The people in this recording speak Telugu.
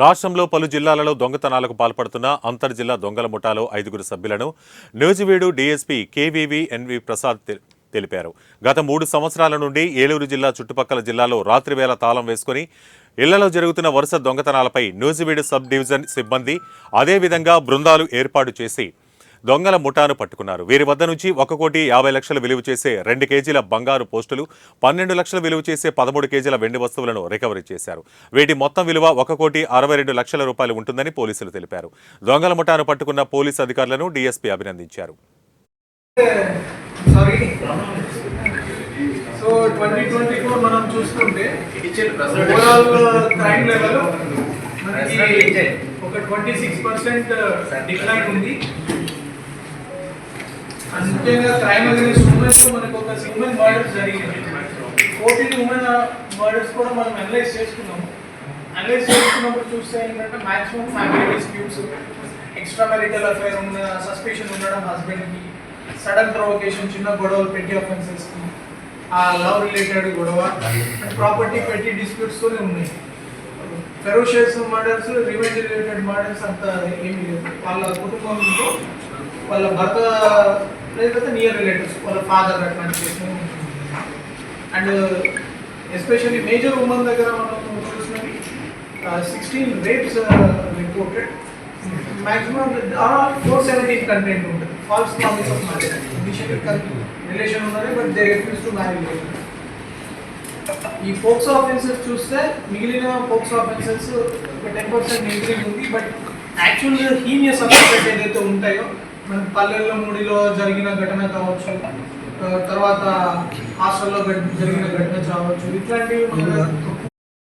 రాష్ట్రంలో పలు జిల్లాలలో దొంగతనాలకు పాల్పడుతున్న అంతర్జిల్లా దొంగల ముఠాలో 5 సభ్యులను నూజివీడు డీఎస్పీ కేవీవీ ప్రసాద్ తెలిపారు. గత 3 సంవత్సరాల నుండి ఏలూరు జిల్లా చుట్టుపక్కల జిల్లాలో రాత్రివేళ తాళం వేసుకుని ఇళ్లలో జరుగుతున్న వరుస దొంగతనాలపై నూజివీడు సబ్ డివిజన్ సిబ్బంది అదేవిధంగా బృందాలు ఏర్పాటు చేసి దొంగల ముఠాను పట్టుకున్నారు. వీరి వద్ద నుంచి 1,50,00,000 విలువ చేసే 2 కేజీల బంగారు పోస్టులు, 12 లక్షల విలువ చేసే 13 కేజీల వెండి వస్తువులను రికవరీ చేశారు. వీటి మొత్తం విలువ 1,62,00,000 రూపాయలు ఉంటుందని పోలీసులు తెలిపారు. దొంగల ముఠాను పట్టుకున్న పోలీసు అధికారులను డీఎస్పీ అభినందించారు. సో 2024 మనం చూసుకుంటే ఓవరాల్ క్రైమ్ లెవెల్ మనకి ఒక 26% డిక్లైన్ ఉంది. ముఖ్యంగా క్రైమ్ అగైన్స్ ఉమెన్స్ మనకు ఒక ఉమెన్ మర్డర్స్ జరిగింది. 14 ఉమెన్ మర్డర్స్ కూడా మనం అనలైజ్ చేసుకున్నాము. అనలైజ్ చేసుకున్నప్పుడు చూస్తే ఏంటంటే maximum family disputes, extra marital affair ఉన్న సస్పిషన్ ఉండడం, హస్బెండ్కి సడన్ ప్రొవకేషన్, చిన్న గొడవలు, పెట్టి అఫెన్సెస్కి, ఆ లవ్ రిలేటెడ్ గొడవ అండ్ ప్రాపర్టీ పెట్టి డిస్ప్యూట్స్తోనే ఉన్నాయి. Ferocious murders, revenge related murders అంత ఏమీ లేదు. వాళ్ళ కుటుంబంతో వాళ్ళ భర్త లేకపోతే నియర్ రిలేటివ్స్, వాళ్ళ ఫాదర్ అట్లాంటి case. And especially major women దగ్గర మనం చూసినవి 16 రేప్స్ రిపోర్టెడ్. మ్యాక్సిమం 417 కంటెంట్ ఉంటుంది. Falls promise of marriage, initial relation ఉన్నది but they refuse to marry. ఈ పోక్సో ఆఫెన్సెస్ చూస్తే మిగిలిన పోక్సో ఆఫెన్సెస్ ఒక 10% ఇంక్రీజ్ ఉంది. బట్ యాక్చువల్ హీనియస్ అఫెన్సెస్ ఏదైతే ఉంటాయో, మన పల్లెల్లో ముడిలో జరిగిన ఘటన కావచ్చు, తర్వాత హాస్టల్లో జరిగిన ఘటన కావచ్చు, ఇట్లాంటివి